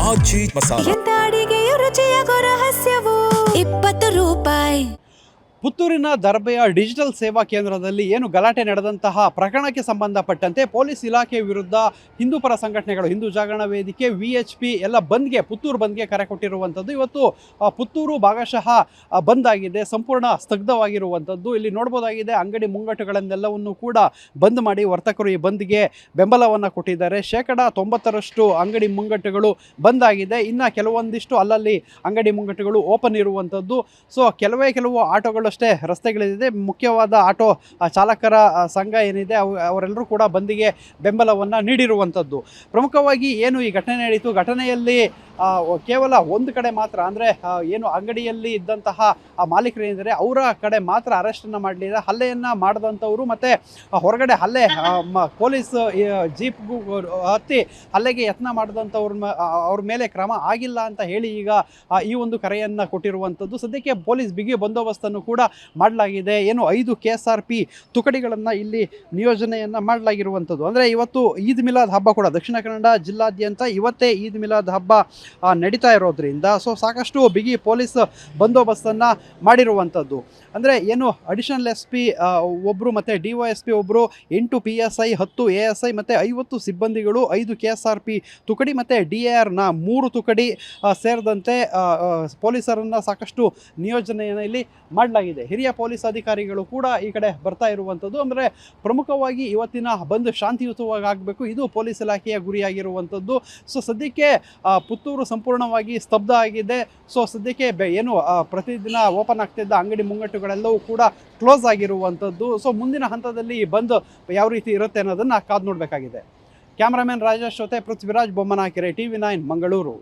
ಆಚಿ ಮಸಾಲ. ಎಂತ ಅಡಿಗೆಯ ರುಚಿಯಾಗೋ ರಹಸ್ಯವು 20 ರೂಪಾಯಿ. ಪುತ್ತೂರಿನ ದರ್ಬೆಯ ಡಿಜಿಟಲ್ ಸೇವಾ ಕೇಂದ್ರದಲ್ಲಿ ಏನು ಗಲಾಟೆ ನಡೆದಂತಹ ಪ್ರಕರಣಕ್ಕೆ ಸಂಬಂಧಪಟ್ಟಂತೆ ಪೊಲೀಸ್ ಇಲಾಖೆ ವಿರುದ್ಧ ಹಿಂದೂಪರ ಸಂಘಟನೆಗಳು, ಹಿಂದೂ ಜಾಗರಣ ವೇದಿಕೆ, VHP ಎಲ್ಲ ಪುತ್ತೂರು ಬಂದ್ಗೆ ಕರೆ ಕೊಟ್ಟಿರುವಂಥದ್ದು. ಇವತ್ತು ಪುತ್ತೂರು ಭಾಗಶಃ ಬಂದ್ ಆಗಿದೆ, ಸಂಪೂರ್ಣ ಸ್ತಬ್ಧವಾಗಿರುವಂಥದ್ದು. ಇಲ್ಲಿ ನೋಡ್ಬೋದಾಗಿದೆ, ಅಂಗಡಿ ಮುಂಗಟ್ಟುಗಳನ್ನೆಲ್ಲವನ್ನು ಕೂಡ ಬಂದ್ ಮಾಡಿ ವರ್ತಕರು ಈ ಬಂದ್ಗೆ ಬೆಂಬಲವನ್ನು ಕೊಟ್ಟಿದ್ದಾರೆ. 90% ಅಂಗಡಿ ಮುಂಗಟ್ಟುಗಳು ಬಂದ್ ಆಗಿದೆ. ಇನ್ನು ಕೆಲವೊಂದಿಷ್ಟು ಅಲ್ಲಲ್ಲಿ ಅಂಗಡಿ ಮುಂಗಟ್ಟುಗಳು ಓಪನ್ ಇರುವಂಥದ್ದು. ಸೊ ಕೆಲವು ಆಟೋಗಳು ಅಷ್ಟೇ ರಸ್ತೆಗಳಿದೆ. ಮುಖ್ಯವಾದ ಆಟೋ ಚಾಲಕರ ಸಂಘ ಏನಿದೆ ಅವರೆಲ್ಲರೂ ಕೂಡ ಬಂದಿಗೆ ಬೆಂಬಲವನ್ನು ನೀಡಿರುವಂಥದ್ದು. ಪ್ರಮುಖವಾಗಿ ಏನು ಈ ಘಟನೆ ನಡೀತು, ಘಟನೆಯಲ್ಲಿ ಕೇವಲ ಒಂದು ಕಡೆ ಮಾತ್ರ, ಅಂದರೆ ಏನು ಅಂಗಡಿಯಲ್ಲಿ ಇದ್ದಂತಹ ಮಾಲೀಕರು ಏನಿದ್ದಾರೆ ಅವರ ಕಡೆ ಮಾತ್ರ ಅರೆಸ್ಟನ್ನು ಮಾಡಲಿಲ್ಲ. ಹಲ್ಲೆಯನ್ನು ಮಾಡಿದಂಥವರು ಮತ್ತು ಹೊರಗಡೆ ಹಲ್ಲೆ ಪೊಲೀಸ್ ಜೀಪ್ಗೂ ಹತ್ತಿ ಹಲ್ಲೆಗೆ ಯತ್ನ ಮಾಡಿದಂಥವ್ರ ಮೇಲೆ ಕ್ರಮ ಆಗಿಲ್ಲ ಅಂತ ಹೇಳಿ ಈಗ ಈ ಒಂದು ಕರೆಯನ್ನು ಕೊಟ್ಟಿರುವಂಥದ್ದು. ಸದ್ಯಕ್ಕೆ ಪೊಲೀಸ್ ಬಿಗಿ ಬಂದೋಬಸ್ತನ್ನು ಕೂಡ ಮಾಡಲಾಗಿದೆ. ಏನು 5 KSRP ತುಕಡಿಗಳನ್ನು ಇಲ್ಲಿ ನಿಯೋಜನೆಯನ್ನು ಮಾಡಲಾಗಿರುವಂಥದ್ದು. ಅಂದರೆ ಇವತ್ತು ಈದ್ ಮಿಲಾದ್ ಹಬ್ಬ ಕೂಡ ದಕ್ಷಿಣ ಕನ್ನಡ ಜಿಲ್ಲಾದ್ಯಂತ ಇವತ್ತೇ ಈದ್ ಮಿಲಾದ್ ಹಬ್ಬ ನಡೀತಾ ಇರೋದ್ರಿಂದ ಸಾಕಷ್ಟು ಬಿಗಿ ಪೊಲೀಸ್ ಬಂದೋಬಸ್ತನ್ನು ಮಾಡಿರುವಂಥದ್ದು. ಅಂದರೆ ಏನು ಅಡಿಷನಲ್ SP ಒಬ್ಬರು ಮತ್ತು DYSP ಒಬ್ಬರು, 8 PSI, 10 ASI ಮತ್ತು 50 ಸಿಬ್ಬಂದಿಗಳು, 5 KSRP ತುಕಡಿ ಮತ್ತು DARನ 3 ತುಕಡಿ ಸೇರಿದಂತೆ ಪೊಲೀಸರನ್ನು ಸಾಕಷ್ಟು ನಿಯೋಜನೆಯನ್ನು ಇಲ್ಲಿ ಮಾಡಲಾಗಿದೆ. ಹಿರಿಯ ಪೊಲೀಸ್ ಅಧಿಕಾರಿಗಳು ಕೂಡ ಈ ಕಡೆ ಬರ್ತಾ ಇರುವಂಥದ್ದು. ಅಂದರೆ ಪ್ರಮುಖವಾಗಿ ಇವತ್ತಿನ ಬಂದ್ ಶಾಂತಿಯುತವಾಗಿ ಆಗಬೇಕು, ಇದು ಪೊಲೀಸ್ ಇಲಾಖೆಯ ಗುರಿಯಾಗಿರುವಂಥದ್ದು. ಸೊ ಸದ್ಯಕ್ಕೆ ಪುತ್ತೂರು ಸಂಪೂರ್ಣವಾಗಿ ಸ್ತಬ್ಧ ಆಗಿದೆ. ಸೊ ಸದ್ಯಕ್ಕೆ ಏನು ಪ್ರತಿದಿನ ಓಪನ್ ಆಗ್ತಿದ್ದ ಅಂಗಡಿ ಮುಂಗಟ್ಟುಗಳೆಲ್ಲವೂ ಕೂಡ ಕ್ಲೋಸ್ ಆಗಿರುವಂಥದ್ದು. ಸೊ ಮುಂದಿನ ಹಂತದಲ್ಲಿ ಬಂದ್ ಯಾವ ರೀತಿ ಇರುತ್ತೆ ಅನ್ನೋದನ್ನು ಕಾದು ನೋಡಬೇಕಾಗಿದೆ. ಕ್ಯಾಮ್ರಾಮನ್ ರಾಜೇಶ್ ಜೊತೆ ಪೃಥ್ವಿರಾಜ್ ಬೊಮ್ಮನಕೆರೆ, TV9 ಮಂಗಳೂರು.